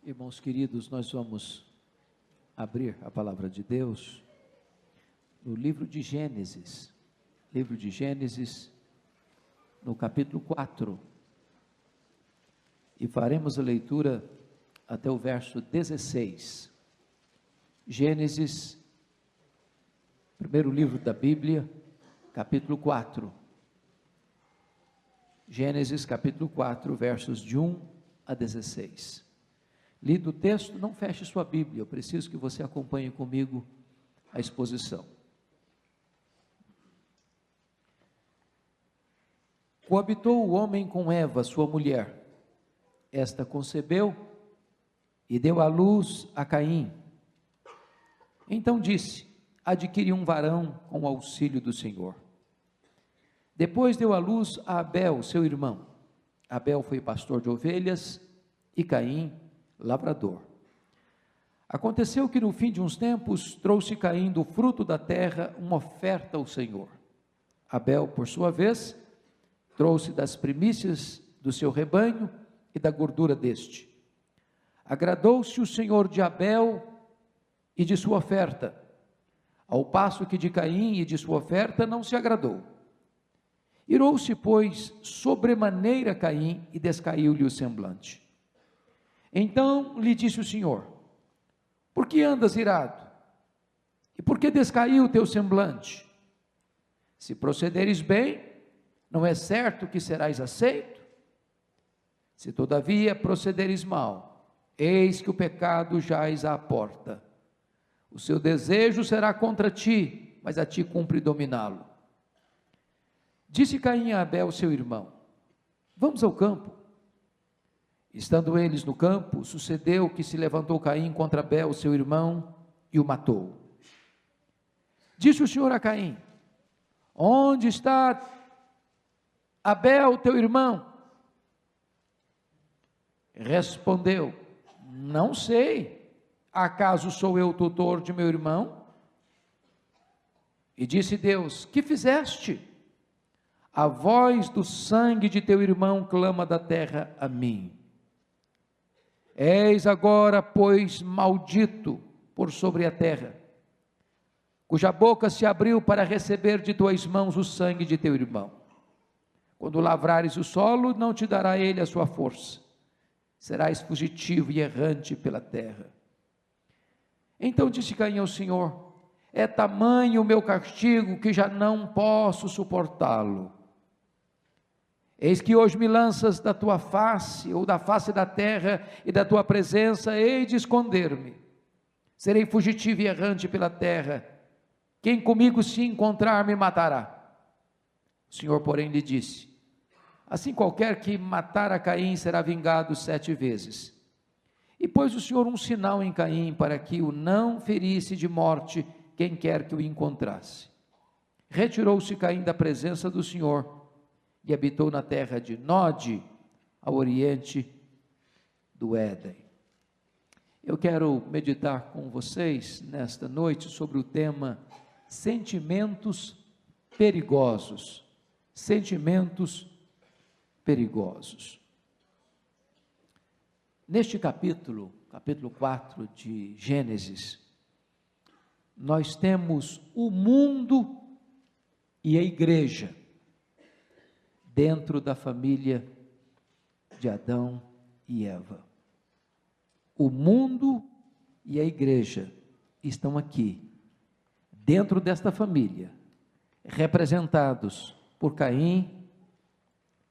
Irmãos queridos, nós vamos abrir a palavra de Deus no livro de Gênesis, no capítulo 4, e faremos a leitura até o verso 16. Gênesis, primeiro livro da Bíblia, capítulo 4. Gênesis, capítulo 4, versos de 1 a 16. Lido o texto, não feche sua Bíblia, eu preciso que você acompanhe comigo a exposição. Coabitou o homem com Eva, sua mulher. Esta concebeu e deu à luz a Caim. Então disse: adquiri um varão com o auxílio do Senhor. Depois deu à luz a Abel, seu irmão. Abel foi pastor de ovelhas e Caim lavrador. Aconteceu que no fim de uns tempos trouxe Caim do fruto da terra uma oferta ao Senhor. Abel, por sua vez, trouxe das primícias do seu rebanho e da gordura deste. Agradou-se o Senhor de Abel e de sua oferta, ao passo que de Caim e de sua oferta não se agradou. Irou-se, pois, sobremaneira Caim e descaiu-lhe o semblante. Então lhe disse o Senhor: por que andas irado? E por que descaiu o teu semblante? Se procederes bem, não é certo que serás aceito? Se todavia procederes mal, eis que o pecado jaz à porta. O seu desejo será contra ti, mas a ti cumpre dominá-lo. Disse Caim a Abel, seu irmão: vamos ao campo. Estando eles no campo, sucedeu que se levantou Caim contra Abel, seu irmão, e o matou. Disse o Senhor a Caim: onde está Abel, teu irmão? Respondeu: não sei, acaso sou eu tutor de meu irmão? E disse Deus: que fizeste? A voz do sangue de teu irmão clama da terra a mim. Eis agora, pois, maldito por sobre a terra, cuja boca se abriu para receber de tuas mãos o sangue de teu irmão. Quando lavrares o solo, não te dará ele a sua força, serás fugitivo e errante pela terra. Então disse Caim ao Senhor: é tamanho o meu castigo que já não posso suportá-lo. Eis que hoje me lanças da tua face, ou da face da terra, e da tua presença hei de esconder-me. Serei fugitivo e errante pela terra. Quem comigo se encontrar me matará. O Senhor, porém, lhe disse: assim qualquer que matar a Caim será vingado 7 vezes. E pôs o Senhor um sinal em Caim, para que o não ferisse de morte quem quer que o encontrasse. Retirou-se Caim da presença do Senhor, e habitou na terra de Nod, ao oriente do Éden. Eu quero meditar com vocês nesta noite sobre o tema sentimentos perigosos. Sentimentos perigosos. Neste capítulo 4 de Gênesis, nós temos o mundo e a igreja dentro da família de Adão e Eva. O mundo e a igreja estão aqui, dentro desta família, representados por Caim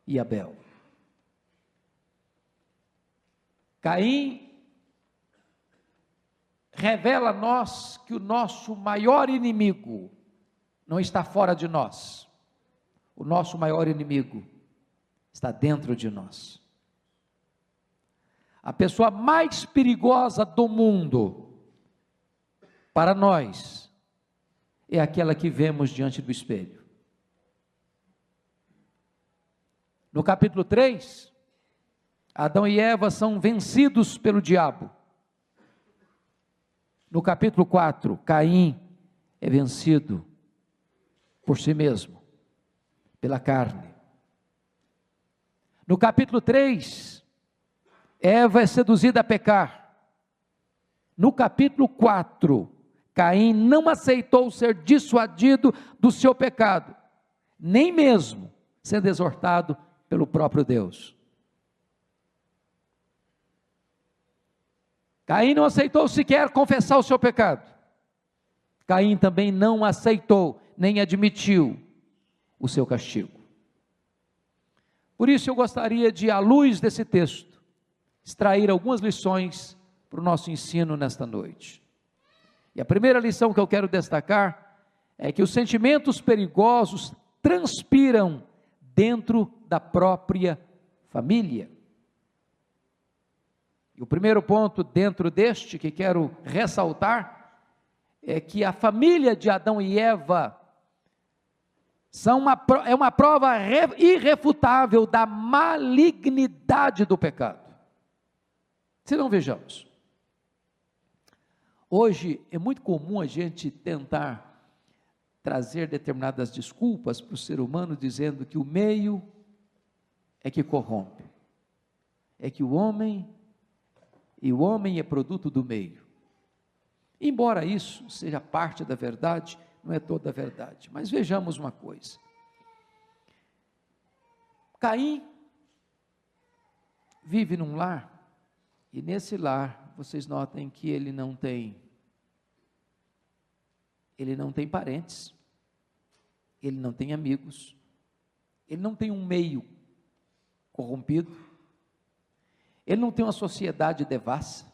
e Abel. Caim revela a nós que o nosso maior inimigo não está fora de nós. O nosso maior inimigo está dentro de nós. A pessoa mais perigosa do mundo para nós é aquela que vemos diante do espelho. No capítulo 3, Adão e Eva são vencidos pelo diabo. No capítulo 4, Caim é vencido por si mesmo, pela carne. No capítulo 3, Eva é seduzida a pecar. no capítulo 4, Caim não aceitou ser dissuadido do seu pecado, nem mesmo sendo exortado pelo próprio Deus. Caim não aceitou sequer confessar o seu pecado. Caim também não aceitou, nem admitiu o seu castigo. Por isso eu gostaria de, à luz desse texto, extrair algumas lições para o nosso ensino nesta noite. E a primeira lição que eu quero destacar é que os sentimentos perigosos transpiram dentro da própria família. E o primeiro ponto dentro deste que quero ressaltar é que a família de Adão e Eva é uma prova irrefutável da malignidade do pecado. Se não, vejamos. Hoje é muito comum a gente tentar trazer determinadas desculpas para o ser humano, dizendo que o meio é que corrompe, é que o homem é produto do meio. Embora isso seja parte da verdade, não é toda a verdade. Mas vejamos uma coisa. Caim vive num lar, e nesse lar, vocês notem que ele não tem parentes, ele não tem amigos, ele não tem um meio corrompido, ele não tem uma sociedade devassa,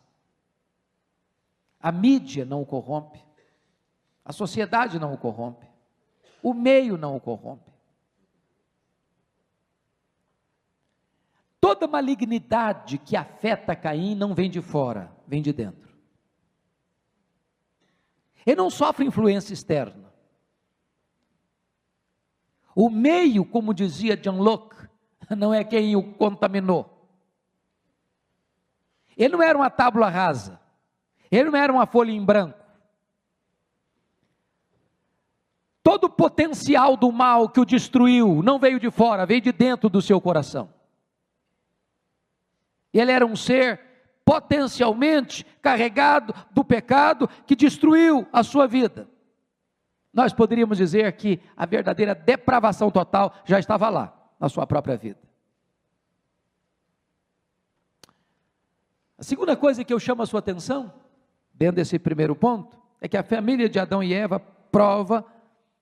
a mídia não o corrompe, a sociedade não o corrompe, o meio não o corrompe. Toda malignidade que afeta Caim não vem de fora, vem de dentro. Ele não sofre influência externa. O meio, como dizia John Locke, não é quem o contaminou. Ele não era uma tábua rasa, ele não era uma folha em branco. Todo o potencial do mal que o destruiu não veio de fora, veio de dentro do seu coração. Ele era um ser potencialmente carregado do pecado que destruiu a sua vida. Nós poderíamos dizer que a verdadeira depravação total já estava lá, na sua própria vida. A segunda coisa que eu chamo a sua atenção, dentro desse primeiro ponto, é que a família de Adão e Eva prova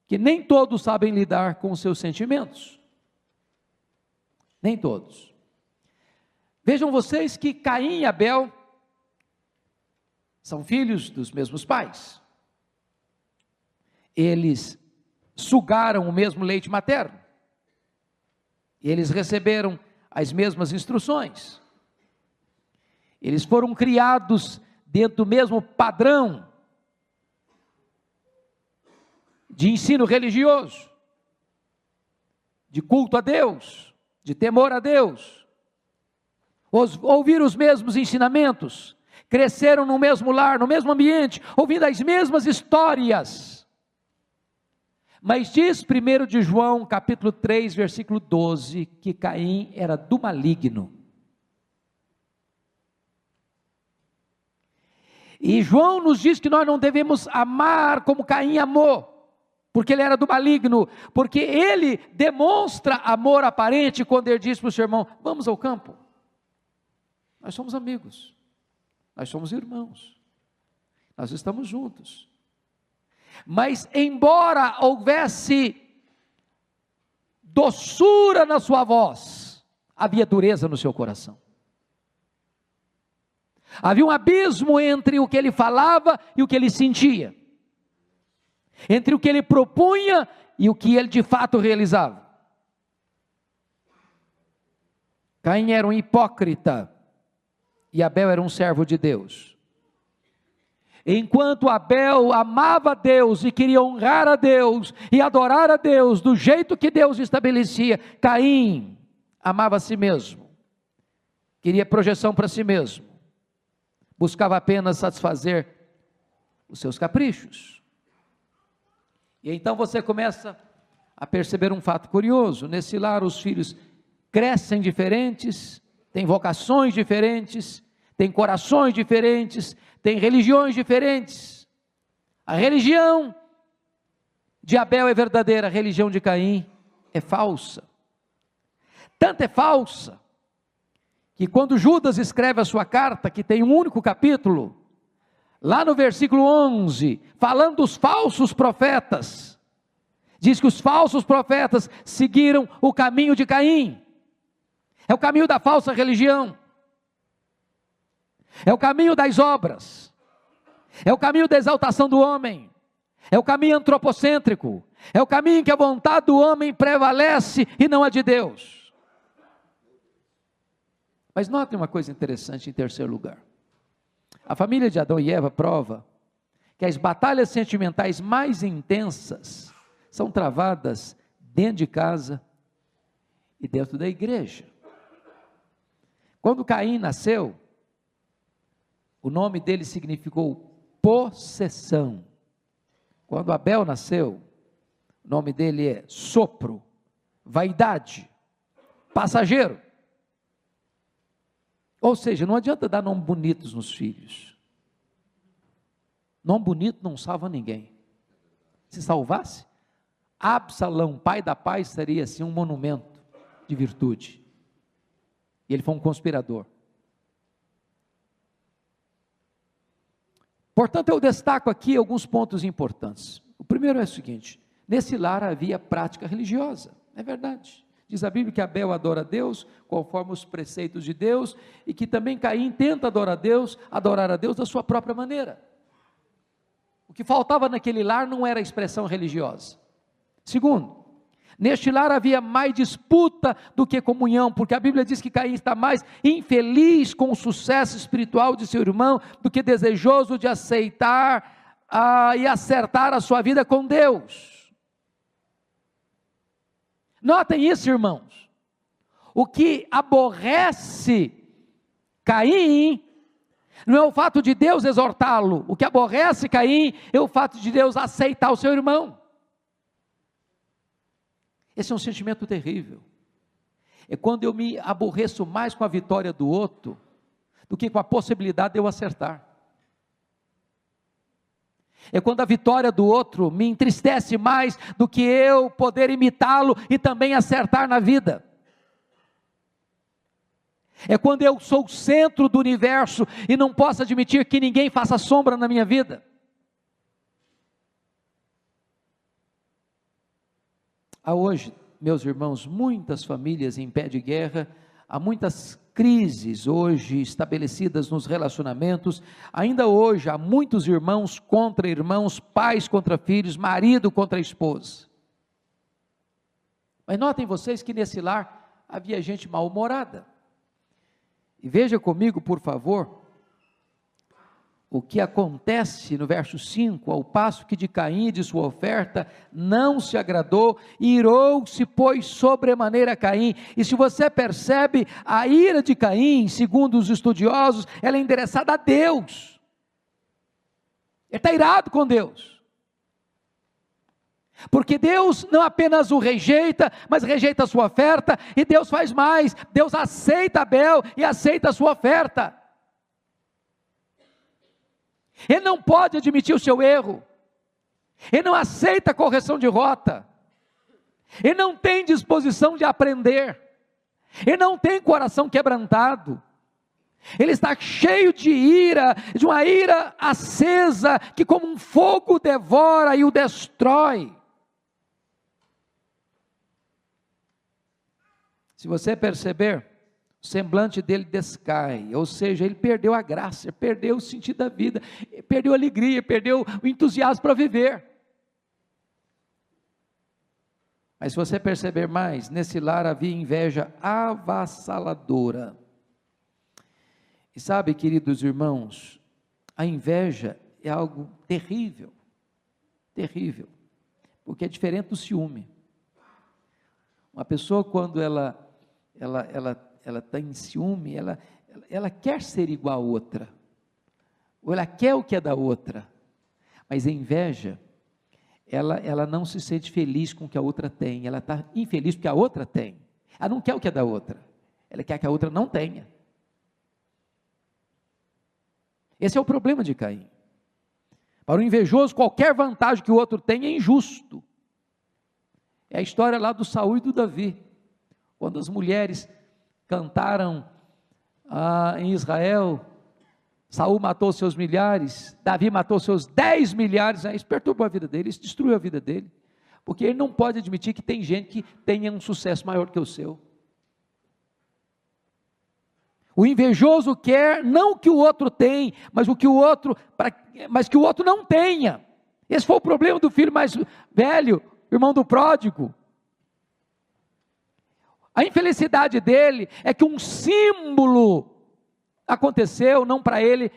que nem todos sabem lidar com os seus sentimentos. Nem todos. Vejam vocês que Caim e Abel são filhos dos mesmos pais. Eles sugaram o mesmo leite materno. Eles receberam as mesmas instruções. Eles foram criados dentro do mesmo padrão de ensino religioso, de culto a Deus, de temor a Deus. Ouviram os mesmos ensinamentos, cresceram no mesmo lar, no mesmo ambiente, ouvindo as mesmas histórias. Mas diz 1 de João, capítulo 3, versículo 12, que Caim era do maligno. E João nos diz que nós não devemos amar como Caim amou, porque ele era do maligno, porque ele demonstra amor aparente quando ele diz para o seu irmão: vamos ao campo. Nós somos amigos, nós somos irmãos, nós estamos juntos. Mas embora houvesse doçura na sua voz, havia dureza no seu coração. Havia um abismo entre o que ele falava e o que ele sentia, entre o que ele propunha e o que ele de fato realizava. Caim era um hipócrita e Abel era um servo de Deus. Enquanto Abel amava a Deus e queria honrar a Deus e adorar a Deus do jeito que Deus estabelecia, Caim amava a si mesmo, queria projeção para si mesmo, buscava apenas satisfazer os seus caprichos. E então você começa a perceber um fato curioso: nesse lar os filhos crescem diferentes, têm vocações diferentes, tem corações diferentes, tem religiões diferentes. A religião de Abel é verdadeira, a religião de Caim é falsa. Tanto é falsa, que quando Judas escreve a sua carta, que tem um único capítulo, lá no versículo 11, falando dos falsos profetas, diz que os falsos profetas seguiram o caminho de Caim, é o caminho da falsa religião, é o caminho das obras, é o caminho da exaltação do homem, é o caminho antropocêntrico, é o caminho em que a vontade do homem prevalece e não a de Deus. Mas notem uma coisa interessante em terceiro lugar. A família de Adão e Eva prova que as batalhas sentimentais mais intensas são travadas dentro de casa e dentro da igreja. Quando Caim nasceu, o nome dele significou possessão. Quando Abel nasceu, o nome dele é sopro, vaidade, passageiro. Ou seja, não adianta dar nomes bonitos nos filhos. Nome bonito não salva ninguém. Se salvasse, Absalão, pai da paz, seria assim um monumento de virtude. E ele foi um conspirador. Portanto, eu destaco aqui alguns pontos importantes. O primeiro é o seguinte: nesse lar havia prática religiosa, é verdade. Diz a Bíblia que Abel adora a Deus, conforme os preceitos de Deus, e que também Caim tenta adorar a Deus da sua própria maneira. O que faltava naquele lar não era a expressão religiosa. Segundo, neste lar havia mais disputa do que comunhão, porque a Bíblia diz que Caim está mais infeliz com o sucesso espiritual de seu irmão, do que desejoso de aceitar e acertar a sua vida com Deus. Notem isso, irmãos. O que aborrece Caim não é o fato de Deus exortá-lo. O que aborrece Caim é o fato de Deus aceitar o seu irmão. Esse é um sentimento terrível. É quando eu me aborreço mais com a vitória do outro do que com a possibilidade de eu acertar. É quando a vitória do outro me entristece mais do que eu poder imitá-lo e também acertar na vida. É quando eu sou o centro do universo e não posso admitir que ninguém faça sombra na minha vida. Há hoje, meus irmãos, muitas famílias em pé de guerra, há muitas crises hoje estabelecidas nos relacionamentos, ainda hoje há muitos irmãos contra irmãos, pais contra filhos, marido contra esposa. Mas notem vocês que nesse lar havia gente mal-humorada. E veja comigo, por favor, o que acontece no verso 5, ao passo que de Caim e de sua oferta não se agradou, irou-se, pois, sobremaneira Caim. E se você percebe, a ira de Caim, segundo os estudiosos, ela é endereçada a Deus. Ele está irado com Deus. Porque Deus não apenas o rejeita, mas rejeita a sua oferta, e Deus faz mais, Deus aceita Abel e aceita a sua oferta. Ele não pode admitir o seu erro, ele não aceita a correção de rota, ele não tem disposição de aprender, ele não tem coração quebrantado, ele está cheio de ira, de uma ira acesa, que como um fogo devora e o destrói. Se você perceber, o semblante dele descai, ou seja, ele perdeu a graça, perdeu o sentido da vida, perdeu a alegria, perdeu o entusiasmo para viver. Mas se você perceber mais, nesse lar havia inveja avassaladora. E sabe, queridos irmãos, a inveja é algo terrível, terrível, porque é diferente do ciúme. Uma pessoa, quando ela está em ciúme, ela quer ser igual a outra, ou ela quer o que é da outra, mas a inveja, ela não se sente feliz com o que a outra tem, ela está infeliz porque a outra tem, ela não quer o que é da outra, ela quer que a outra não tenha. Esse é o problema de Caim. Para o invejoso, qualquer vantagem que o outro tem é injusto. É a história lá do Saul e do Davi, quando as mulheres cantaram em Israel, Saul matou seus milhares, Davi matou seus 10 milhares, isso perturbou a vida dele, isso destruiu a vida dele, porque ele não pode admitir que tem gente que tenha um sucesso maior que o seu. O invejoso quer não que o outro tem, mas que o outro não tenha. Esse foi o problema do filho mais velho, irmão do pródigo. A infelicidade dele é que um símbolo aconteceu, não para ele,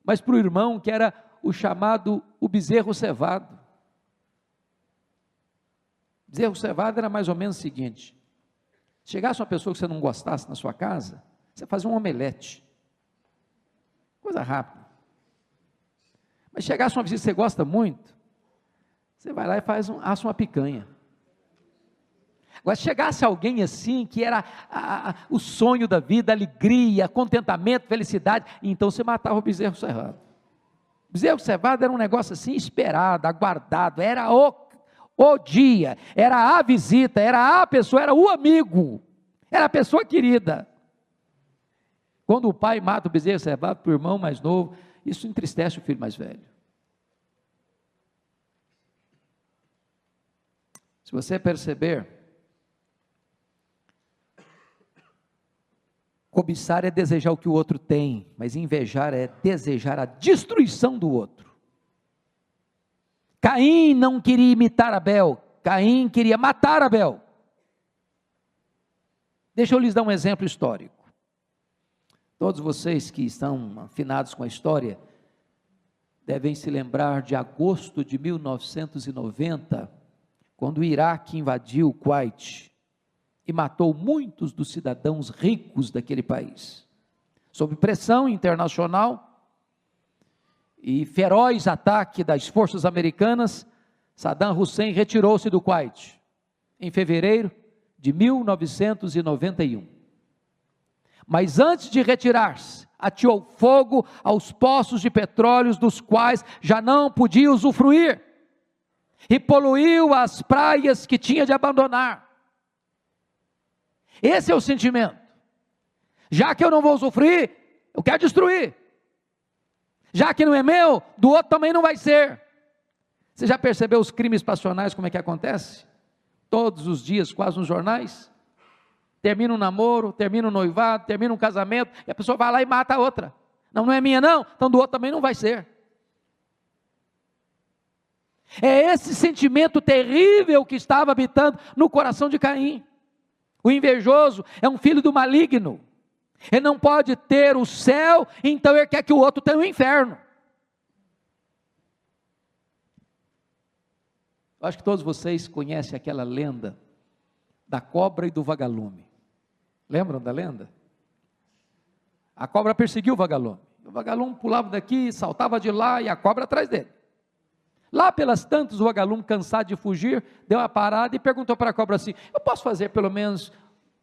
mas para o irmão, que era o bezerro cevado. Bezerro cevado era mais ou menos o seguinte: chegasse uma pessoa que você não gostasse na sua casa, você fazia um omelete, coisa rápida. Mas chegasse uma visita que você gosta muito, você vai lá e assa uma picanha. Agora, se chegasse alguém assim, que era o sonho da vida, alegria, contentamento, felicidade, então você matava o bezerro cevado. O bezerro cevado era um negócio assim, esperado, aguardado, era o dia, era a visita, era a pessoa, era o amigo, era a pessoa querida. Quando o pai mata o bezerro cevado para o irmão mais novo, isso entristece o filho mais velho. Se você perceber, cobiçar é desejar o que o outro tem, mas invejar é desejar a destruição do outro. Caim não queria imitar Abel, Caim queria matar Abel. Deixa eu lhes dar um exemplo histórico. Todos vocês que estão afinados com a história, devem se lembrar de agosto de 1990, quando o Iraque invadiu o Kuwait e matou muitos dos cidadãos ricos daquele país. Sob pressão internacional e feroz ataque das forças americanas, Saddam Hussein retirou-se do Kuwait em fevereiro de 1991. Mas antes de retirar-se, ateou fogo aos poços de petróleo dos quais já não podia usufruir, e poluiu as praias que tinha de abandonar. Esse é o sentimento. Já que eu não vou usufruir, eu quero destruir. Já que não é meu, do outro também não vai ser. Você já percebeu os crimes passionais, como é que acontece? Todos os dias, quase nos jornais. Termina um namoro, termina um noivado, termina um casamento, e a pessoa vai lá e mata a outra. Não é minha não, então do outro também não vai ser. É esse sentimento terrível que estava habitando no coração de Caim. O invejoso é um filho do maligno. Ele não pode ter o céu, então ele quer que o outro tenha o inferno. Eu acho que todos vocês conhecem aquela lenda da cobra e do vagalume. Lembram da lenda? A cobra perseguiu o vagalume. O vagalume pulava daqui, saltava de lá e a cobra atrás dele. Lá pelas tantas, o vagalume, cansado de fugir, deu uma parada e perguntou para a cobra assim: eu posso fazer pelo menos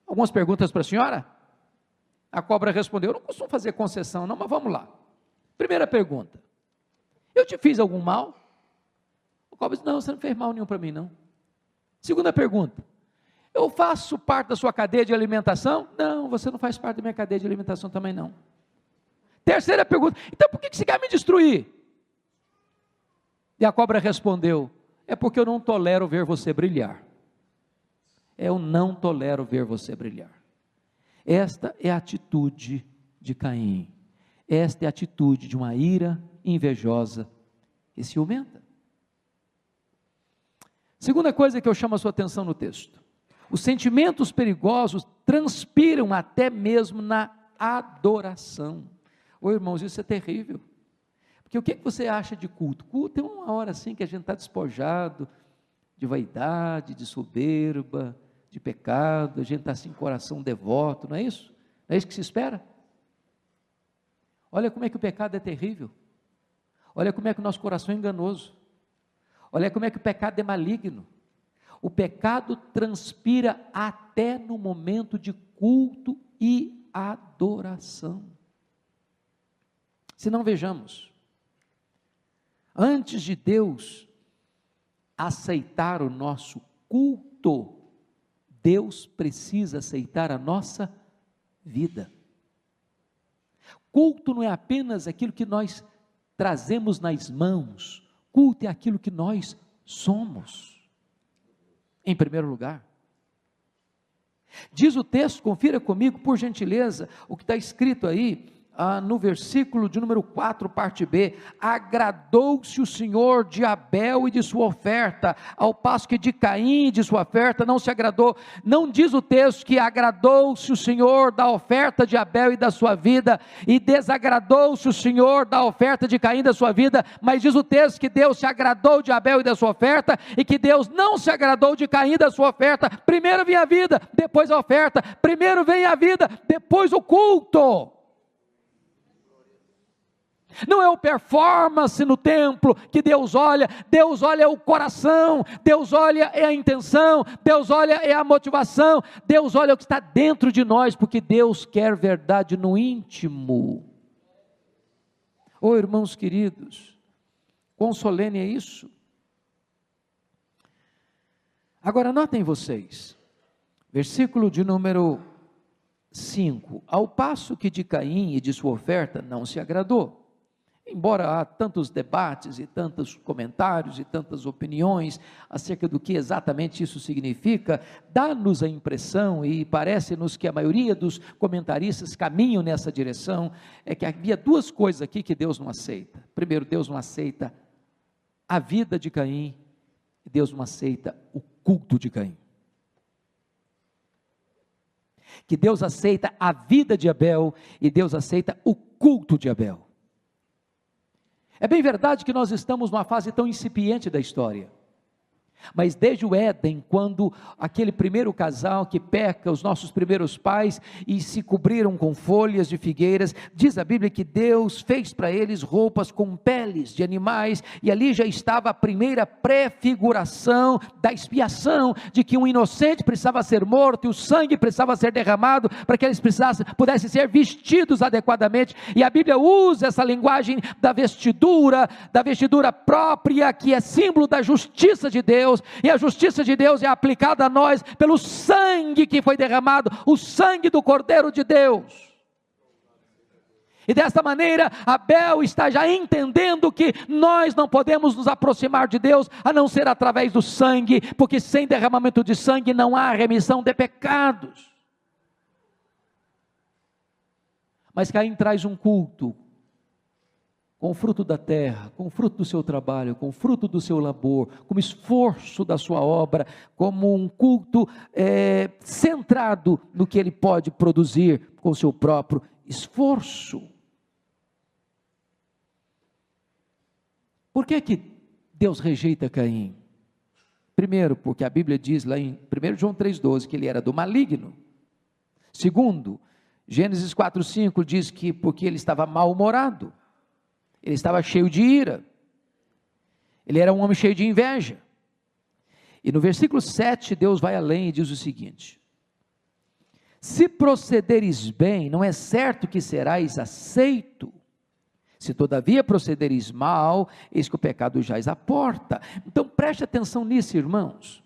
algumas perguntas para a senhora? A cobra respondeu: eu não costumo fazer concessão não, mas vamos lá. Primeira pergunta: eu te fiz algum mal? A cobra disse: não, você não fez mal nenhum para mim não. Segunda pergunta: eu faço parte da sua cadeia de alimentação? Não, você não faz parte da minha cadeia de alimentação também não. Terceira pergunta: então por que você quer me destruir? E a cobra respondeu: é porque eu não tolero ver você brilhar. Eu não tolero ver você brilhar. Esta é a atitude de Caim. Esta é a atitude de uma ira invejosa e ciumenta. Segunda coisa que eu chamo a sua atenção no texto: os sentimentos perigosos transpiram até mesmo na adoração. Ô irmãos, isso é terrível. Porque o que você acha de culto? Culto é uma hora assim que a gente está despojado de vaidade, de soberba, de pecado, a gente está assim, coração devoto, não é isso? Não é isso que se espera? Olha como é que o pecado é terrível. Olha como é que o nosso coração é enganoso. Olha como é que o pecado é maligno. O pecado transpira até no momento de culto e adoração. Se não, vejamos, antes de Deus aceitar o nosso culto, Deus precisa aceitar a nossa vida. Culto não é apenas aquilo que nós trazemos nas mãos, culto é aquilo que nós somos, em primeiro lugar. Diz o texto, confira comigo, por gentileza, o que está escrito aí, no versículo de número 4, parte B: agradou-se o Senhor de Abel e de sua oferta, ao passo que de Caim e de sua oferta não se agradou. Não diz o texto que agradou-se o Senhor da oferta de Abel e da sua vida, e desagradou-se o Senhor da oferta de Caim e da sua vida, mas diz o texto que Deus se agradou de Abel e da sua oferta, e que Deus não se agradou de Caim e da sua oferta. Primeiro vem a vida, depois a oferta. Primeiro vem a vida, depois o culto. Não é o performance no templo que Deus olha o coração, Deus olha a intenção, Deus olha a motivação, Deus olha o que está dentro de nós, porque Deus quer verdade no íntimo. Oh, irmãos queridos, quão solene é isso. Agora notem vocês, versículo de número 5: ao passo que de Caim e de sua oferta não se agradou. Embora há tantos debates e tantos comentários e tantas opiniões acerca do que exatamente isso significa, dá-nos a impressão, e parece-nos que a maioria dos comentaristas caminham nessa direção, é que havia duas coisas aqui que Deus não aceita. Primeiro, Deus não aceita a vida de Caim, e Deus não aceita o culto de Caim. Que Deus aceita a vida de Abel, e Deus aceita o culto de Abel. É bem verdade que nós estamos numa fase tão incipiente da história, mas desde o Éden, quando aquele primeiro casal que peca, os nossos primeiros pais, e se cobriram com folhas de figueiras, diz a Bíblia que Deus fez para eles roupas com peles de animais, e ali já estava a primeira prefiguração da expiação, de que um inocente precisava ser morto, e o sangue precisava ser derramado, para que eles pudessem ser vestidos adequadamente, e a Bíblia usa essa linguagem da vestidura própria, que é símbolo da justiça de Deus, e a justiça de Deus é aplicada a nós pelo sangue que foi derramado, o sangue do Cordeiro de Deus. E desta maneira Abel está já entendendo que nós não podemos nos aproximar de Deus a não ser através do sangue, porque sem derramamento de sangue não há remissão de pecados. Mas Caim traz um culto com o fruto da terra, com o fruto do seu trabalho, com o fruto do seu labor, como esforço da sua obra, como um culto centrado no que ele pode produzir com o seu próprio esforço. Por que Deus rejeita Caim? Primeiro, porque a Bíblia diz lá em 1 João 3,12 que ele era do maligno. Segundo, Gênesis 4,5 diz que porque ele estava mal-humorado, ele estava cheio de ira, ele era um homem cheio de inveja. E no versículo 7 Deus vai além e diz o seguinte: se procederes bem, não é certo que serás aceito, se todavia procederes mal, eis que o pecado jaz à porta. Então preste atenção nisso, irmãos.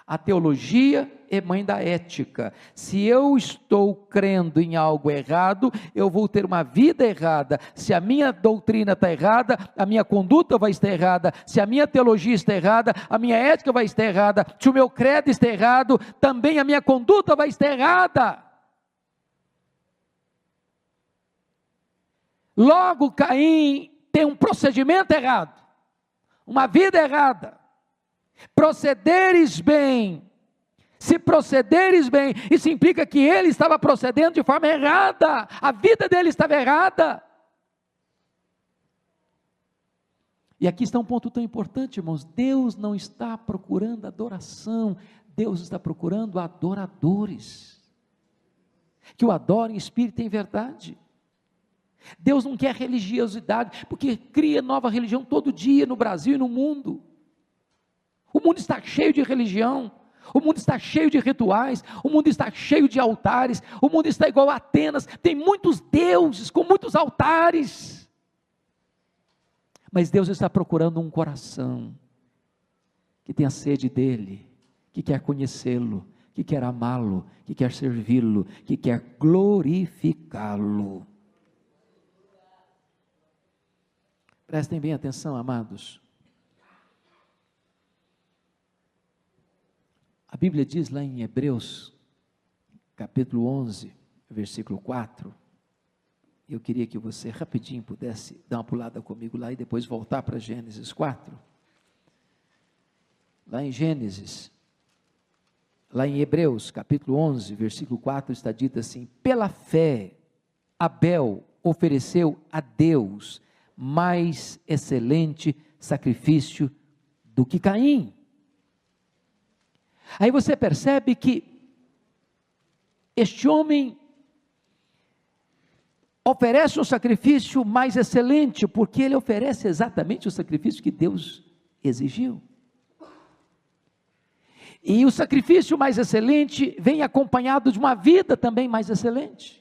A teologia é mãe da ética. Se eu estou crendo em algo errado, eu vou ter uma vida errada. Se a minha doutrina está errada, a minha conduta vai estar errada. Se a minha teologia está errada, a minha ética vai estar errada. Se o meu credo está errado, também a minha conduta vai estar errada. Logo, Caim tem um procedimento errado, uma vida errada. Procederes bem, se procederes bem, isso implica que ele estava procedendo de forma errada, a vida dele estava errada. E aqui está um ponto tão importante, irmãos. Deus não está procurando adoração, Deus está procurando adoradores, que o adorem em espírito e em verdade. Deus não quer religiosidade, porque cria nova religião todo dia no Brasil e no mundo. O mundo está cheio de religião, o mundo está cheio de rituais, o mundo está cheio de altares, o mundo está igual a Atenas, tem muitos deuses com muitos altares. Mas Deus está procurando um coração que tenha sede dEle, que quer conhecê-lo, que quer amá-lo, que quer servi-lo, que quer glorificá-lo. Prestem bem atenção, amados. A Bíblia diz lá em Hebreus, capítulo 11, versículo 4, eu queria que você rapidinho pudesse dar uma pulada comigo lá e depois voltar para Gênesis 4. Lá em Gênesis, lá em Hebreus, capítulo 11, versículo 4, está dito assim: pela fé, Abel ofereceu a Deus mais excelente sacrifício do que Caim. Aí você percebe que este homem oferece um sacrifício mais excelente, porque ele oferece exatamente o sacrifício que Deus exigiu. E o sacrifício mais excelente vem acompanhado de uma vida também mais excelente.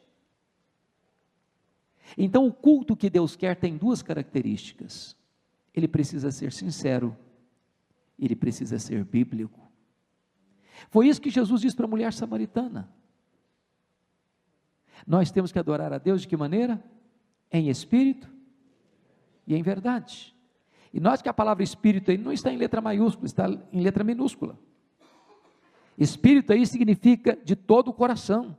Então o culto que Deus quer tem duas características: ele precisa ser sincero, ele precisa ser bíblico. Foi isso que Jesus disse para a mulher samaritana. Nós temos que adorar a Deus de que maneira? Em espírito e em verdade. E note que a palavra espírito aí não está em letra maiúscula, está em letra minúscula. Espírito aí significa de todo o coração,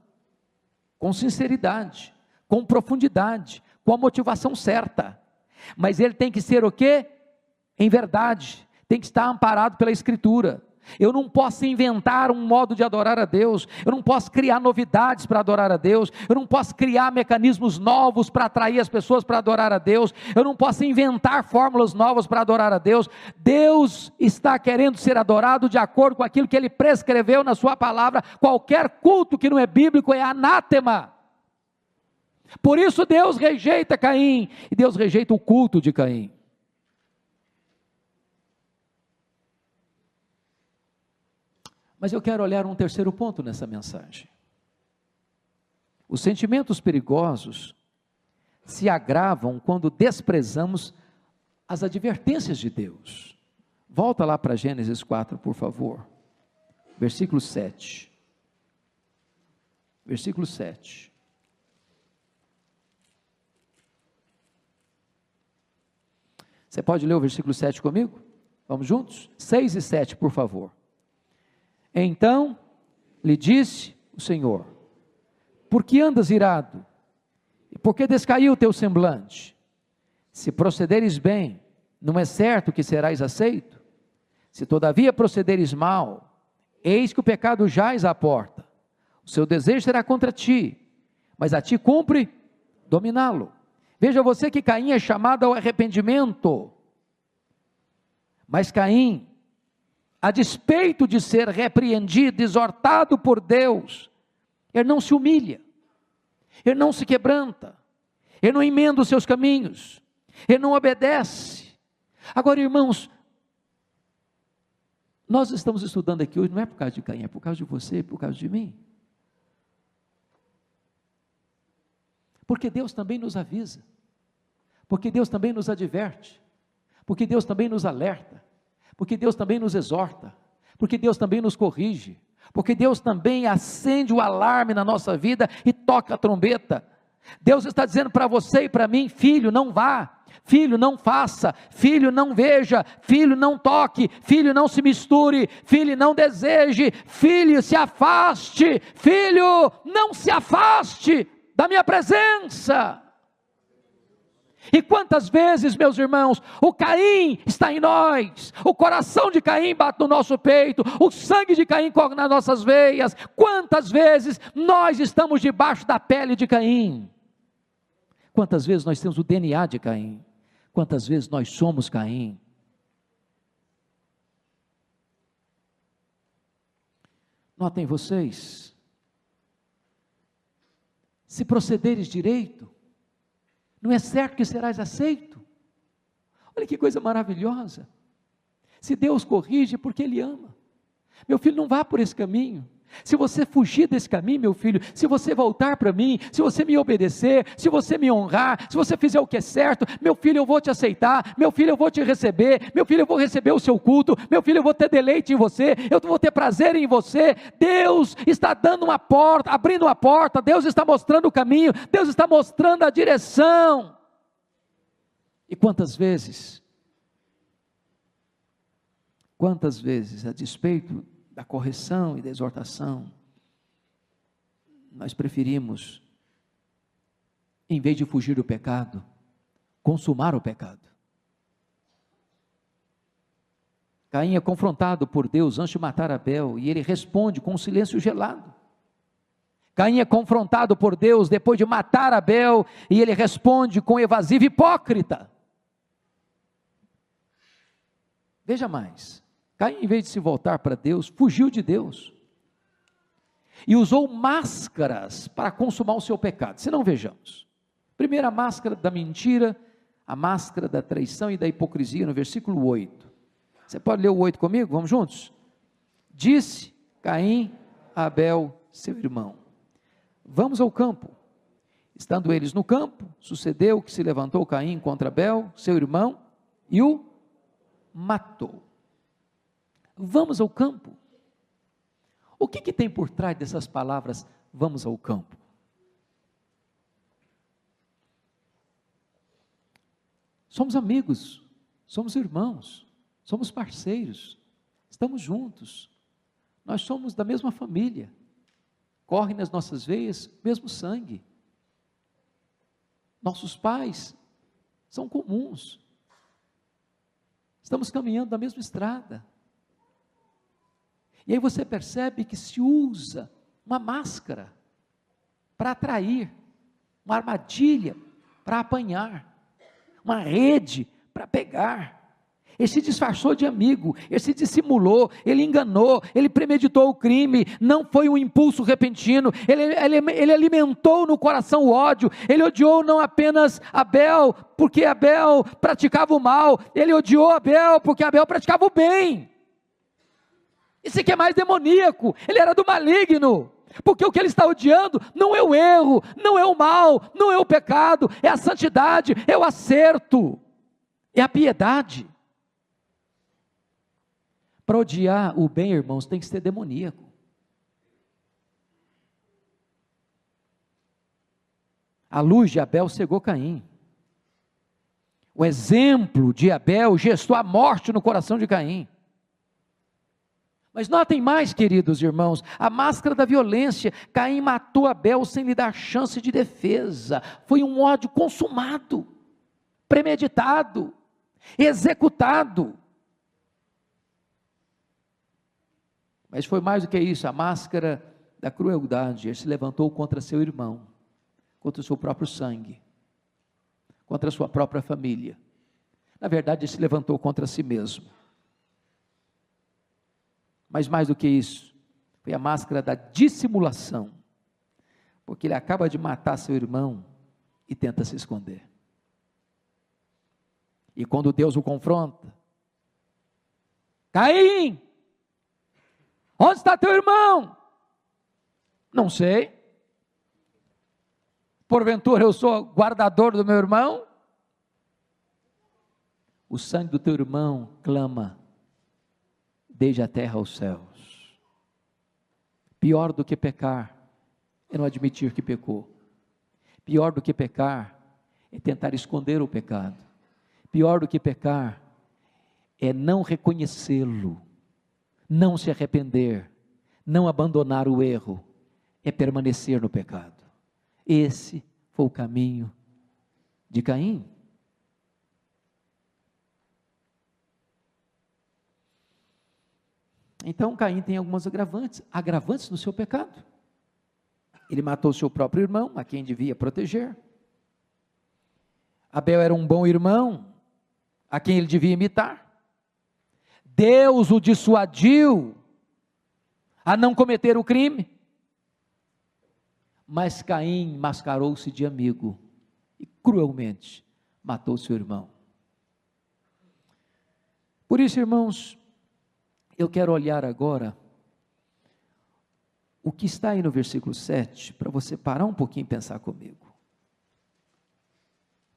com sinceridade, com profundidade, com a motivação certa. Mas ele tem que ser o quê? Em verdade, tem que estar amparado pela Escritura. Eu não posso inventar um modo de adorar a Deus, eu não posso criar novidades para adorar a Deus, eu não posso criar mecanismos novos para atrair as pessoas para adorar a Deus, eu não posso inventar fórmulas novas para adorar a Deus. Deus está querendo ser adorado de acordo com aquilo que Ele prescreveu na sua palavra. Qualquer culto que não é bíblico é anátema. Por isso Deus rejeita Caim, e Deus rejeita o culto de Caim. Mas eu quero olhar um terceiro ponto nessa mensagem. Os sentimentos perigosos se agravam quando desprezamos as advertências de Deus. Volta lá para Gênesis 4, por favor. Versículo 7. Versículo 7. Você pode ler o versículo 7 comigo? Vamos juntos? 6 e 7, por favor. Então lhe disse o Senhor: por que andas irado? E por que descaiu o teu semblante? Se procederes bem, não é certo que serás aceito? Se todavia procederes mal, eis que o pecado jaz à porta. O seu desejo será contra ti, mas a ti cumpre dominá-lo. Veja você que Caim é chamado ao arrependimento, mas Caim, a despeito de ser repreendido, exortado por Deus, ele não se humilha, ele não se quebranta, ele não emenda os seus caminhos, ele não obedece. Agora, irmãos, nós estamos estudando aqui hoje, não é por causa de Caim, é por causa de você, é por causa de mim. Porque Deus também nos avisa, porque Deus também nos adverte, porque Deus também nos alerta, porque Deus também nos exorta, porque Deus também nos corrige, porque Deus também acende o alarme na nossa vida e toca a trombeta. Deus está dizendo para você e para mim: filho, não vá, filho, não faça, filho, não veja, filho, não toque, filho, não se misture, filho, não deseje, filho, se afaste, filho, não se afaste da minha presença. E quantas vezes, meus irmãos, o Caim está em nós, o coração de Caim bate no nosso peito, o sangue de Caim corre nas nossas veias. Quantas vezes nós estamos debaixo da pele de Caim? Quantas vezes nós temos o DNA de Caim? Quantas vezes nós somos Caim? Notem vocês, se procederes direito, não é certo que serás aceito. Olha que coisa maravilhosa. Se Deus corrige, é porque Ele ama. Meu filho, não vá por esse caminho. Se você fugir desse caminho, meu filho, se você voltar para mim, se você me obedecer, se você me honrar, se você fizer o que é certo, meu filho, eu vou te aceitar, meu filho, eu vou te receber, meu filho, eu vou receber o seu culto, meu filho, eu vou ter deleite em você, eu vou ter prazer em você. Deus está dando uma porta, abrindo uma porta, Deus está mostrando o caminho, Deus está mostrando a direção. E quantas vezes, a despeito da correção e da exortação, nós preferimos, em vez de fugir do pecado, consumar o pecado. Caim é confrontado por Deus antes de matar Abel, e ele responde com um silêncio gelado. Caim é confrontado por Deus depois de matar Abel, e ele responde com evasivo hipócrita. Veja mais, Caim, em vez de se voltar para Deus, fugiu de Deus, e usou máscaras para consumar o seu pecado. Se não, vejamos, primeiro a máscara da mentira, a máscara da traição e da hipocrisia, no versículo 8, você pode ler o 8 comigo? Vamos juntos? Disse Caim a Abel, seu irmão, vamos ao campo. Estando eles no campo, sucedeu que se levantou Caim contra Abel, seu irmão, e o matou. Vamos ao campo. O que tem por trás dessas palavras, vamos ao campo? Somos amigos, somos irmãos, somos parceiros, estamos juntos, nós somos da mesma família, corre nas nossas veias mesmo sangue, nossos pais são comuns, estamos caminhando na mesma estrada. E aí você percebe que se usa uma máscara para atrair, uma armadilha para apanhar, uma rede para pegar. Ele se disfarçou de amigo, ele se dissimulou, ele enganou, ele premeditou o crime, não foi um impulso repentino, ele alimentou no coração o ódio, ele odiou não apenas Abel, porque Abel praticava o mal, ele odiou Abel, porque Abel praticava o bem. Isso aqui é mais demoníaco, ele era do maligno, porque o que ele está odiando não é o erro, não é o mal, não é o pecado, é a santidade, é o acerto, é a piedade. Para odiar o bem, irmãos, tem que ser demoníaco. A luz de Abel cegou Caim. O exemplo de Abel gestou a morte no coração de Caim. Mas notem mais, queridos irmãos, a máscara da violência. Caim matou Abel sem lhe dar chance de defesa. Foi um ódio consumado, premeditado, executado. Mas foi mais do que isso, a máscara da crueldade. Ele se levantou contra seu irmão, contra o seu próprio sangue, contra a sua própria família. Na verdade, ele se levantou contra si mesmo. Mas mais do que isso, foi a máscara da dissimulação, porque ele acaba de matar seu irmão e tenta se esconder. E quando Deus o confronta, Caim, onde está teu irmão? Não sei. Porventura eu sou guardador do meu irmão? O sangue do teu irmão clama desde a terra aos céus. Pior do que pecar é não admitir que pecou. Pior do que pecar é tentar esconder o pecado. Pior do que pecar é não reconhecê-lo, não se arrepender, não abandonar o erro, é permanecer no pecado. Esse foi o caminho de Caim. Então Caim tem algumas agravantes no seu pecado. Ele matou seu próprio irmão, a quem devia proteger. Abel era um bom irmão, a quem ele devia imitar. Deus o dissuadiu a não cometer o crime. Mas Caim mascarou-se de amigo e cruelmente matou seu irmão. Por isso, irmãos, eu quero olhar agora o que está aí no versículo 7, para você parar um pouquinho e pensar comigo.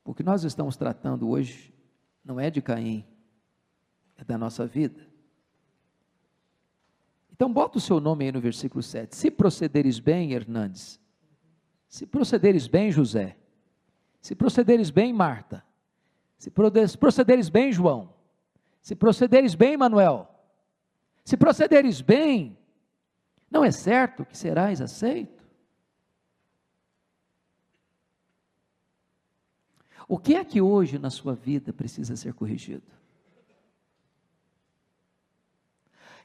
Porque nós estamos tratando hoje, não é de Caim, é da nossa vida. Então bota o seu nome aí no versículo 7. Se procederes bem, Hernandes, se procederes bem, José, se procederes bem, Marta, se procederes bem, João, se procederes bem, Manuel, se procederes bem, não é certo que serás aceito? O que é que hoje na sua vida precisa ser corrigido?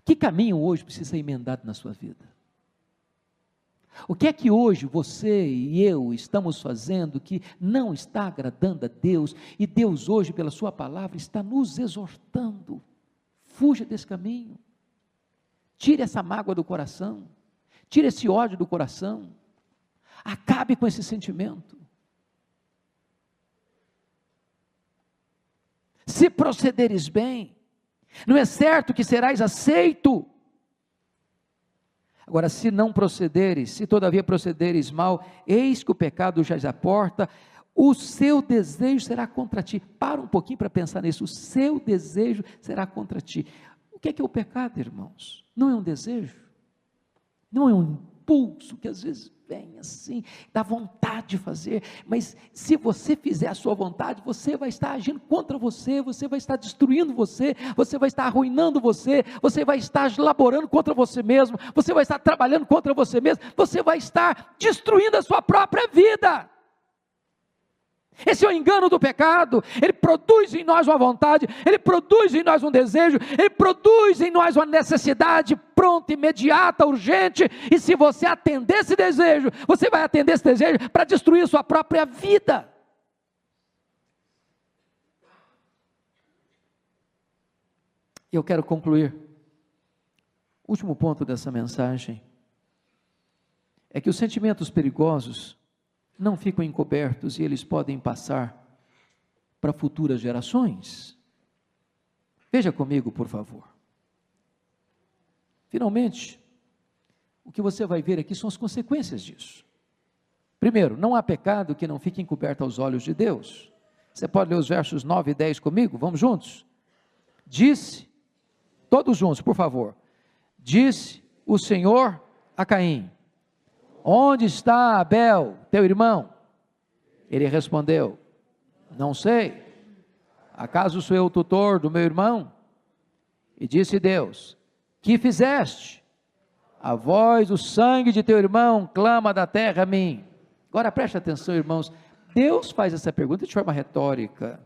Que caminho hoje precisa ser emendado na sua vida? O que é que hoje você e eu estamos fazendo que não está agradando a Deus, e Deus hoje pela sua palavra está nos exortando? Fuja desse caminho, tire essa mágoa do coração, tire esse ódio do coração, acabe com esse sentimento. Se procederes bem, não é certo que serás aceito? Agora, se não procederes, se todavia procederes mal, eis que o pecado jaz à porta, o seu desejo será contra ti. Para um pouquinho para pensar nisso, o seu desejo será contra ti. O que é o pecado, irmãos? Não é um desejo, não é um impulso que às vezes vem assim, dá vontade de fazer, mas se você fizer a sua vontade, você vai estar agindo contra você vai estar destruindo você vai estar arruinando você vai estar laborando contra você mesmo, você vai estar trabalhando contra você mesmo, você vai estar destruindo a sua própria vida. Esse é o engano do pecado. Ele produz em nós uma vontade, ele produz em nós um desejo, ele produz em nós uma necessidade pronta, imediata, urgente, e se você atender esse desejo, você vai atender esse desejo para destruir a sua própria vida. E eu quero concluir. O último ponto dessa mensagem é que os sentimentos perigosos não ficam encobertos e eles podem passar para futuras gerações. Veja comigo, por favor. Finalmente, o que você vai ver aqui são as consequências disso. Primeiro, não há pecado que não fique encoberto aos olhos de Deus. Você pode ler os versos 9 e 10 comigo? Vamos juntos? Disse, todos juntos, por favor. Disse o Senhor a Caim: onde está Abel, teu irmão? Ele respondeu: não sei. Acaso sou eu o tutor do meu irmão? E disse Deus: que fizeste? A voz, o sangue de teu irmão clama da terra a mim. Agora preste atenção, irmãos. Deus faz essa pergunta de forma retórica: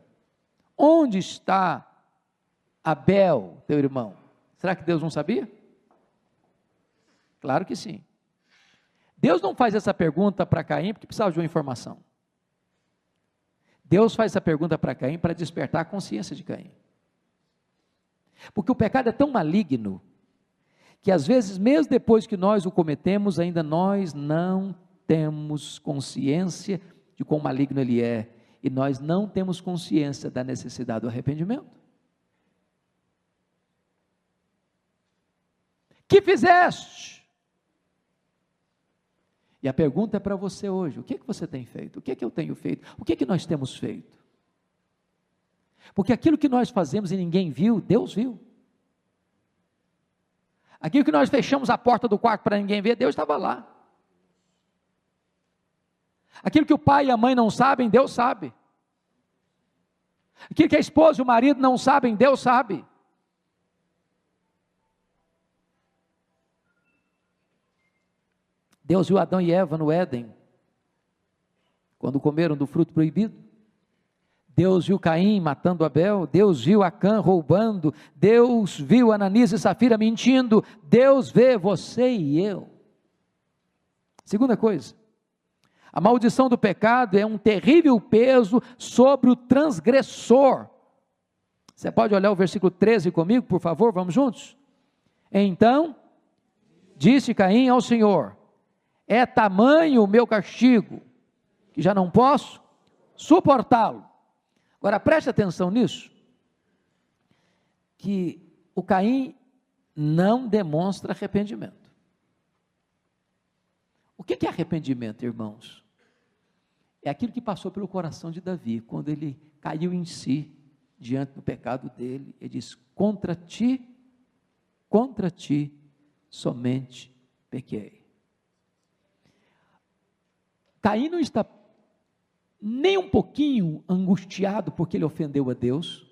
onde está Abel, teu irmão? Será que Deus não sabia? Claro que sim. Deus não faz essa pergunta para Caim porque precisava de uma informação. Deus faz essa pergunta para Caim para despertar a consciência de Caim. Porque o pecado é tão maligno, que às vezes, mesmo depois que nós o cometemos, ainda nós não temos consciência de quão maligno ele é, e nós não temos consciência da necessidade do arrependimento. Que fizeste? E a pergunta é para você hoje: o que você tem feito? O que eu tenho feito? O que nós temos feito? Porque aquilo que nós fazemos e ninguém viu, Deus viu. Aquilo que nós fechamos a porta do quarto para ninguém ver, Deus estava lá. Aquilo que o pai e a mãe não sabem, Deus sabe. Aquilo que a esposa e o marido não sabem, Deus sabe. Deus viu Adão e Eva no Éden, quando comeram do fruto proibido. Deus viu Caim matando Abel. Deus viu Acã roubando. Deus viu Ananias e Safira mentindo. Deus vê você e eu. Segunda coisa, a maldição do pecado é um terrível peso sobre o transgressor. Você pode olhar o versículo 13 comigo, por favor, vamos juntos? Então, disse Caim ao Senhor: é tamanho o meu castigo, que já não posso suportá-lo. Agora preste atenção nisso, que o Caim não demonstra arrependimento. O que é arrependimento, irmãos? É aquilo que passou pelo coração de Davi, quando ele caiu em si, diante do pecado dele. Ele diz: contra ti somente pequei. Caim não está nem um pouquinho angustiado porque ele ofendeu a Deus.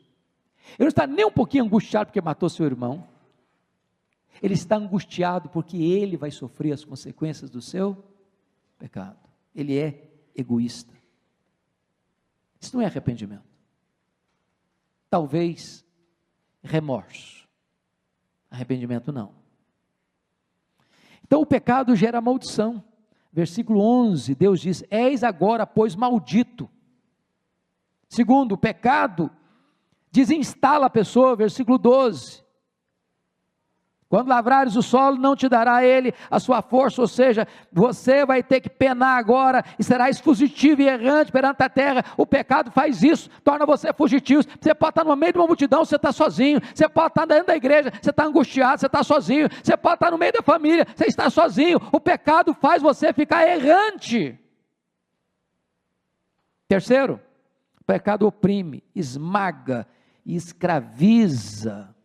Ele não está nem um pouquinho angustiado porque matou seu irmão. Ele está angustiado porque ele vai sofrer as consequências do seu pecado. Ele é egoísta. Isso não é arrependimento. Talvez remorso. Arrependimento não. Então o pecado gera maldição. Versículo 11, Deus diz: és agora, pois, maldito. Segundo, o pecado desinstala a pessoa. Versículo 12, quando lavrares o solo, não te dará ele a sua força, ou seja, você vai ter que penar agora, e serás fugitivo e errante perante a terra. O pecado faz isso, torna você fugitivo. Você pode estar no meio de uma multidão, você está sozinho. Você pode estar dentro da igreja, você está angustiado, você está sozinho. Você pode estar no meio da família, você está sozinho. O pecado faz você ficar errante. Terceiro, o pecado oprime, esmaga e escraviza.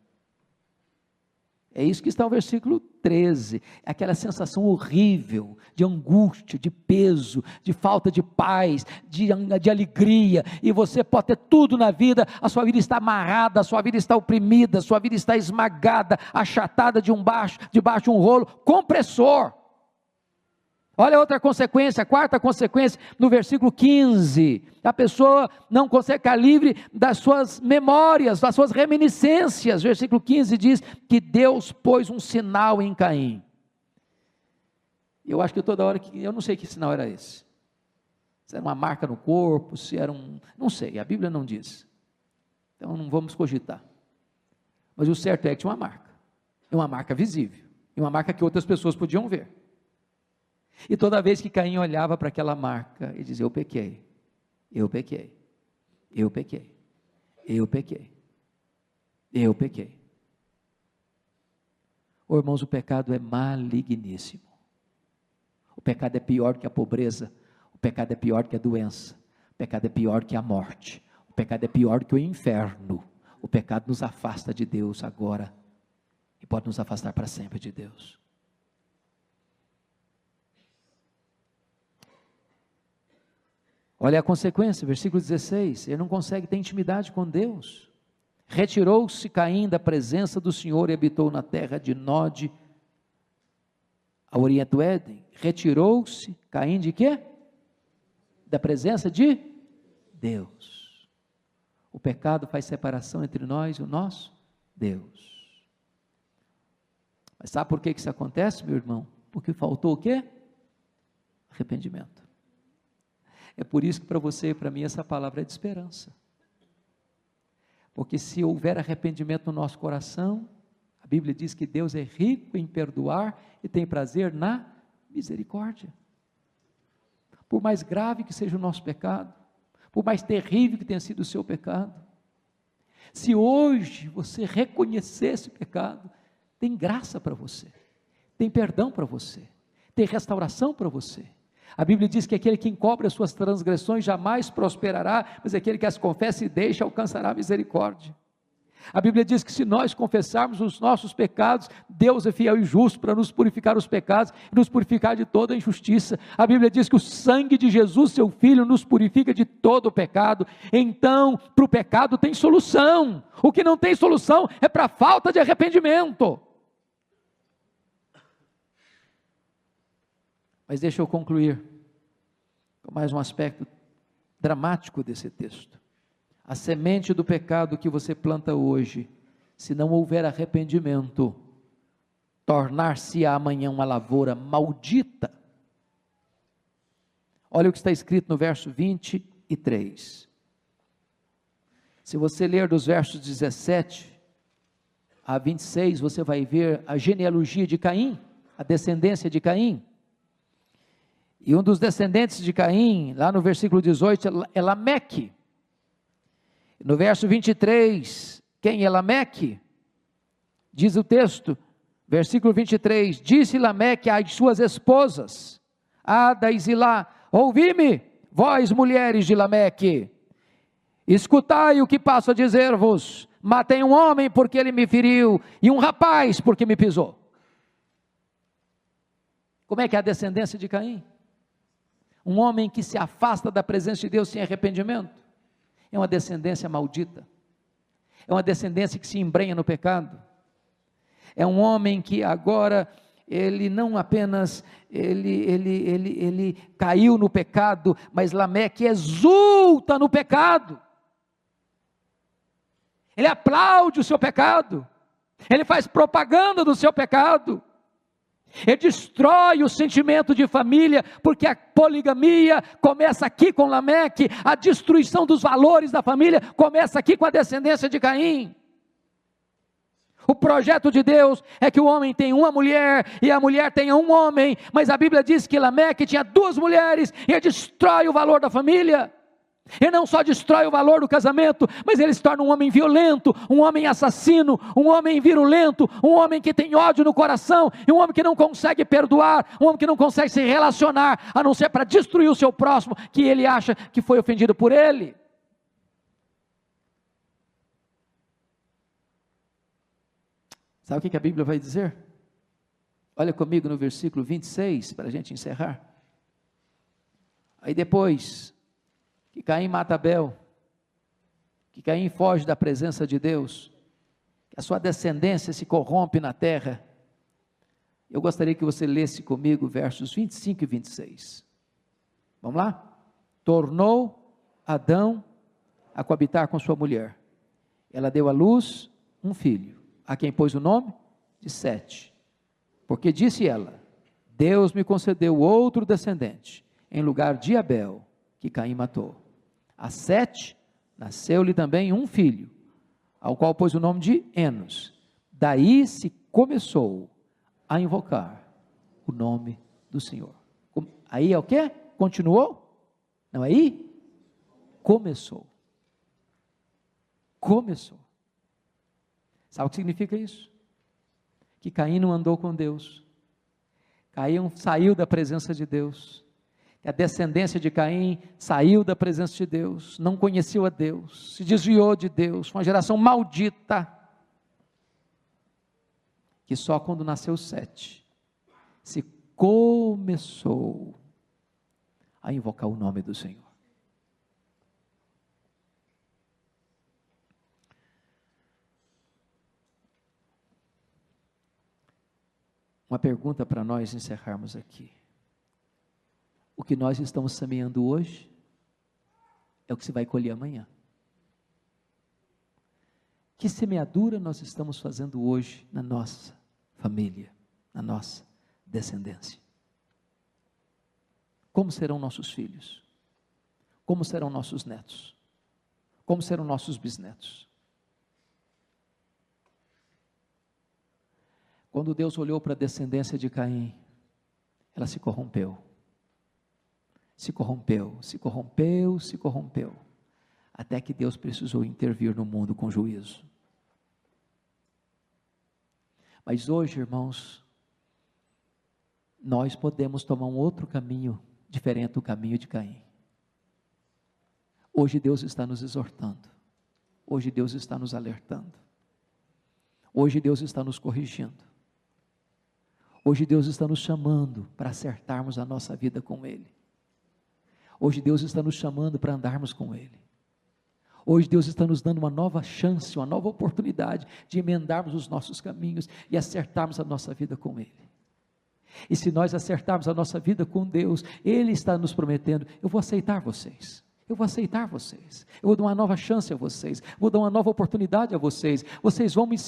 É isso que está no versículo 13, aquela sensação horrível, de angústia, de peso, de falta de paz, de alegria, e você pode ter tudo na vida, a sua vida está amarrada, a sua vida está oprimida, a sua vida está esmagada, achatada debaixo de um rolo compressor. Olha a outra consequência, a quarta consequência, no versículo 15, a pessoa não consegue ficar livre das suas memórias, das suas reminiscências. Versículo 15 diz que Deus pôs um sinal em Caim. Eu acho que toda hora, eu não sei que sinal era esse, se era uma marca no corpo, se era não sei, a Bíblia não diz, então não vamos cogitar, mas o certo é que tinha uma marca visível, e uma marca que outras pessoas podiam ver. E toda vez que Caim olhava para aquela marca, ele dizia: eu pequei, eu pequei, eu pequei, eu pequei, eu pequei. Oh, irmãos, o pecado é maligníssimo. O pecado é pior que a pobreza, o pecado é pior que a doença, o pecado é pior que a morte, o pecado é pior que o inferno. O pecado nos afasta de Deus agora, e pode nos afastar para sempre de Deus. Olha a consequência, versículo 16, ele não consegue ter intimidade com Deus. Retirou-se Caim da presença do Senhor e habitou na terra de Nod, ao oriente do Éden. Retirou-se Caim de quê? Da presença de Deus. O pecado faz separação entre nós e o nosso Deus. Mas sabe por que isso acontece, meu irmão? Porque faltou o quê? Arrependimento. É por isso que para você e para mim essa palavra é de esperança. Porque se houver arrependimento no nosso coração, a Bíblia diz que Deus é rico em perdoar e tem prazer na misericórdia. Por mais grave que seja o nosso pecado, por mais terrível que tenha sido o seu pecado, se hoje você reconhecer esse pecado, tem graça para você, tem perdão para você, tem restauração para você. A Bíblia diz que aquele que encobre as suas transgressões jamais prosperará, mas aquele que as confessa e deixa alcançará misericórdia. A Bíblia diz que se nós confessarmos os nossos pecados, Deus é fiel e justo para nos purificar os pecados e nos purificar de toda a injustiça. A Bíblia diz que o sangue de Jesus, seu Filho, nos purifica de todo o pecado. Então, para o pecado tem solução. O que não tem solução é para a falta de arrependimento. Mas deixa eu concluir com mais um aspecto dramático desse texto. A semente do pecado que você planta hoje, se não houver arrependimento, tornar-se-á amanhã uma lavoura maldita. Olha o que está escrito no verso 23. Se você ler dos versos 17 a 26, você vai ver a genealogia de Caim, a descendência de Caim. E um dos descendentes de Caim, lá no versículo 18, é Lameque. No verso 23, quem é Lameque? Diz o texto, versículo 23, disse Lameque às suas esposas, Ada e Zilá, ouvi-me, vós mulheres de Lameque, escutai o que passo a dizer-vos, matei um homem porque ele me feriu, e um rapaz porque me pisou. Como é que é a descendência de Caim? Um homem que se afasta da presença de Deus sem arrependimento, é uma descendência maldita, é uma descendência que se embrenha no pecado, é um homem que agora, ele não apenas, ele caiu no pecado, mas Lameque exulta no pecado, ele aplaude o seu pecado, ele faz propaganda do seu pecado, ele destrói o sentimento de família, porque a poligamia começa aqui com Lameque, a destruição dos valores da família começa aqui com a descendência de Caim. O projeto de Deus é que o homem tenha uma mulher e a mulher tenha um homem, mas a Bíblia diz que Lameque tinha duas mulheres e ele destrói o valor da família. Ele não só destrói o valor do casamento, mas ele se torna um homem violento, um homem assassino, um homem virulento, um homem que tem ódio no coração, e um homem que não consegue perdoar, um homem que não consegue se relacionar, a não ser para destruir o seu próximo, que ele acha que foi ofendido por ele. Sabe o que a Bíblia vai dizer? Olha comigo no versículo 26, para a gente encerrar. Aí depois que Caim mata Abel, que Caim foge da presença de Deus, que a sua descendência se corrompe na terra, eu gostaria que você lesse comigo versos 25 e 26, vamos lá? Tornou Adão a coabitar com sua mulher, ela deu à luz um filho, a quem pôs o nome de Sete, porque disse ela, Deus me concedeu outro descendente, em lugar de Abel, que Caim matou. A Sete nasceu-lhe também um filho, ao qual pôs o nome de Enos. Daí se começou a invocar o nome do Senhor. Aí é o quê? Continuou? Não, aí começou. Começou. Sabe o que significa isso? Que Caim não andou com Deus. Caim saiu da presença de Deus. A descendência de Caim saiu da presença de Deus, não conheceu a Deus, se desviou de Deus, foi uma geração maldita, que só quando nasceu Sete, se começou a invocar o nome do Senhor. Uma pergunta para nós encerrarmos aqui. O que nós estamos semeando hoje é o que se vai colher amanhã. Que semeadura nós estamos fazendo hoje na nossa família, na nossa descendência? Como serão nossos filhos? Como serão nossos netos? Como serão nossos bisnetos? Quando Deus olhou para a descendência de Caim, ela se corrompeu. Se corrompeu, se corrompeu, se corrompeu, até que Deus precisou intervir no mundo com juízo. Mas hoje, irmãos, nós podemos tomar um outro caminho, diferente do caminho de Caim. Hoje Deus está nos exortando, hoje Deus está nos alertando, hoje Deus está nos corrigindo, hoje Deus está nos chamando para acertarmos a nossa vida com Ele. Hoje Deus está nos chamando para andarmos com Ele. Hoje Deus está nos dando uma nova chance, uma nova oportunidade de emendarmos os nossos caminhos e acertarmos a nossa vida com Ele. E se nós acertarmos a nossa vida com Deus, Ele está nos prometendo, eu vou aceitar vocês. Eu vou aceitar vocês, eu vou dar uma nova chance a vocês, vou dar uma nova oportunidade a vocês, vocês vão me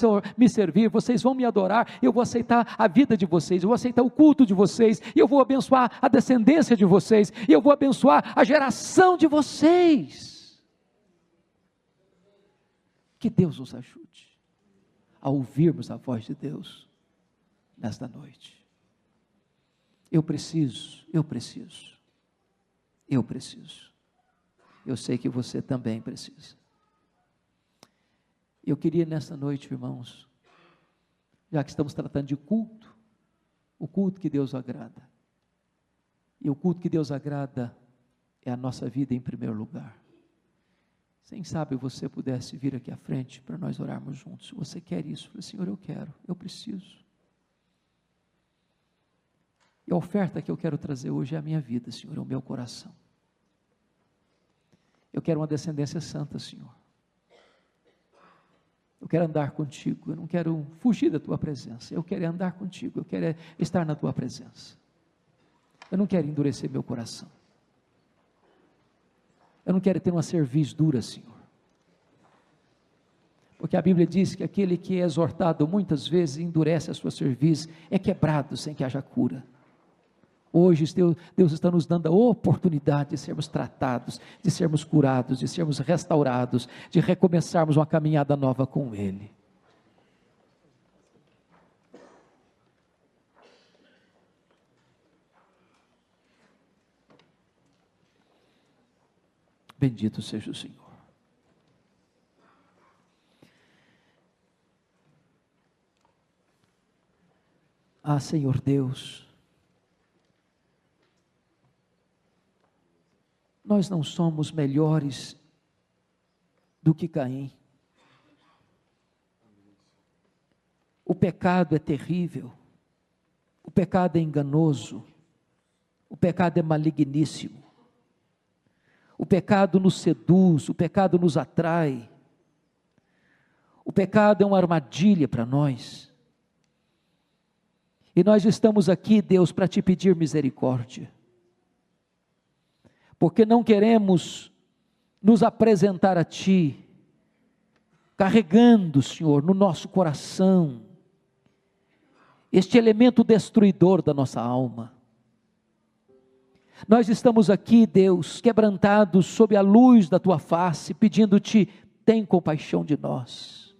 servir, vocês vão me adorar, eu vou aceitar a vida de vocês, eu vou aceitar o culto de vocês, e eu vou abençoar a descendência de vocês, e eu vou abençoar a geração de vocês. Que Deus nos ajude a ouvirmos a voz de Deus nesta noite. Eu preciso. Eu sei que você também precisa. Eu queria nesta noite, irmãos, já que estamos tratando de culto, o culto que Deus agrada, E o culto que Deus agrada é a nossa vida em primeiro lugar. Quem sabe você pudesse vir aqui à frente para nós orarmos juntos. Se você quer isso, fala, Senhor, eu quero, eu preciso. E a oferta que eu quero trazer hoje é a minha vida, Senhor, é o meu coração. Eu quero uma descendência santa, Senhor. Eu quero andar contigo, eu não quero fugir da tua presença, eu quero andar contigo, eu quero estar na tua presença. Eu não quero endurecer meu coração. Eu não quero ter uma cerviz dura, Senhor. Porque a Bíblia diz que aquele que é exortado muitas vezes endurece a sua cerviz, é quebrado sem que haja cura. Hoje Deus está nos dando a oportunidade de sermos tratados, de sermos curados, de sermos restaurados, de recomeçarmos uma caminhada nova com Ele. Bendito seja o Senhor. Ah, Senhor Deus, nós não somos melhores do que Caim. O pecado é terrível, o pecado é enganoso, o pecado é maligníssimo. O pecado nos seduz, o pecado nos atrai, o pecado é uma armadilha para nós, e nós estamos aqui, Deus, para te pedir misericórdia, porque não queremos nos apresentar a Ti, carregando, Senhor, no nosso coração, este elemento destruidor da nossa alma. Nós estamos aqui, Deus, quebrantados sob a luz da Tua face, pedindo-te, tem compaixão de nós.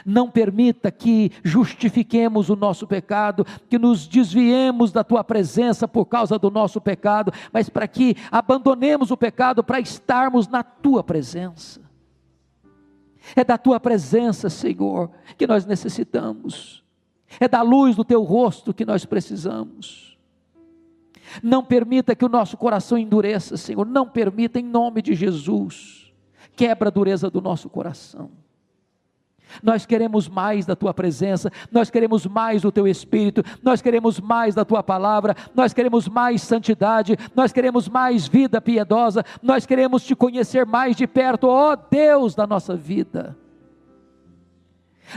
Não permita que justifiquemos o nosso pecado, que nos desviemos da Tua presença por causa do nosso pecado, mas para que abandonemos o pecado para estarmos na Tua presença. É da Tua presença, Senhor, que nós necessitamos. É da luz do Teu rosto que nós precisamos. Não permita que o nosso coração endureça, Senhor, não permita, em nome de Jesus, quebra a dureza do nosso coração. Nós queremos mais da Tua presença, nós queremos mais do Teu Espírito, nós queremos mais da Tua palavra, nós queremos mais santidade, nós queremos mais vida piedosa, nós queremos Te conhecer mais de perto, ó Deus da nossa vida.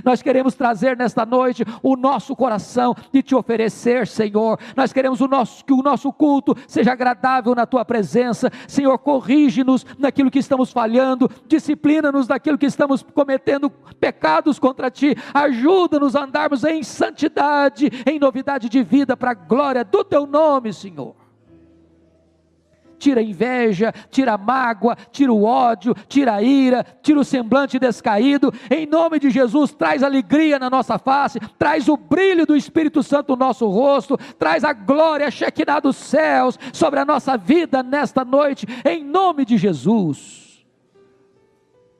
Nós queremos trazer nesta noite o nosso coração e Te oferecer, Senhor. Nós queremos que o nosso culto seja agradável na Tua presença. Senhor, corrige-nos naquilo que estamos falhando, disciplina-nos naquilo que estamos cometendo pecados contra Ti, ajuda-nos a andarmos em santidade, em novidade de vida, para a glória do Teu nome, Senhor. Tira a inveja, tira a mágoa, tira o ódio, tira a ira, tira o semblante descaído, em nome de Jesus, traz alegria na nossa face, traz o brilho do Espírito Santo no nosso rosto, traz a glória, a Shekinah dos céus, sobre a nossa vida nesta noite, em nome de Jesus.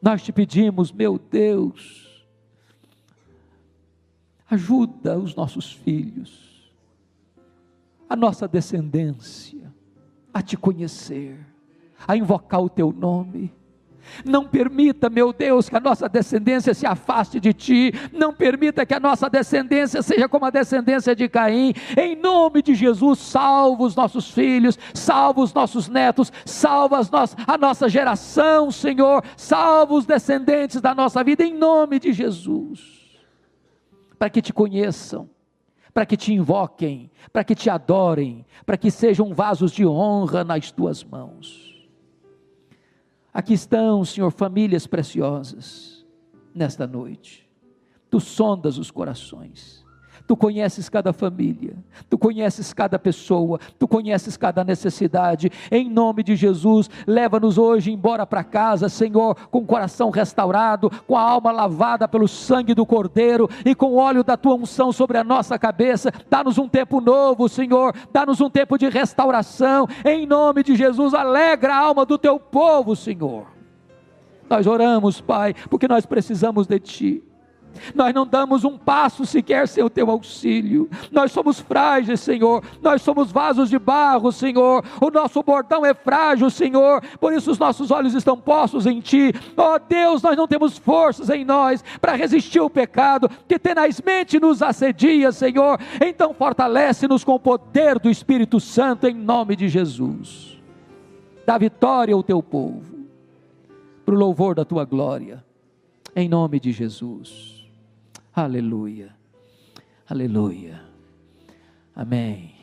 Nós Te pedimos, meu Deus, ajuda os nossos filhos, a nossa descendência, a Te conhecer, a invocar o Teu nome. Não permita, meu Deus, que a nossa descendência se afaste de Ti, não permita que a nossa descendência seja como a descendência de Caim. Em nome de Jesus, salva os nossos filhos, salva os nossos netos, salva a nossa geração, Senhor, salva os descendentes da nossa vida, em nome de Jesus, para que Te conheçam, para que Te invoquem, para que Te adorem, para que sejam vasos de honra nas Tuas mãos. Aqui estão, Senhor, famílias preciosas, nesta noite. Tu sondas os corações, Tu conheces cada família, Tu conheces cada pessoa, Tu conheces cada necessidade. Em nome de Jesus, leva-nos hoje embora para casa, Senhor, com o coração restaurado, com a alma lavada pelo sangue do Cordeiro e com o óleo da Tua unção sobre a nossa cabeça. Dá-nos um tempo novo, Senhor, dá-nos um tempo de restauração. Em nome de Jesus, alegra a alma do Teu povo, Senhor. Nós oramos, Pai, porque nós precisamos de Ti. Nós não damos um passo sequer sem o teu auxílio. Nós somos frágeis, Senhor. Nós somos vasos de barro, Senhor. O nosso bordão é frágil, Senhor. Por isso os nossos olhos estão postos em Ti. Ó Deus, nós não temos forças em nós para resistir ao pecado que tenazmente nos assedia, Senhor. Então fortalece-nos com o poder do Espírito Santo em nome de Jesus. Dá vitória ao teu povo, para o louvor da tua glória, em nome de Jesus. Aleluia, aleluia, amém.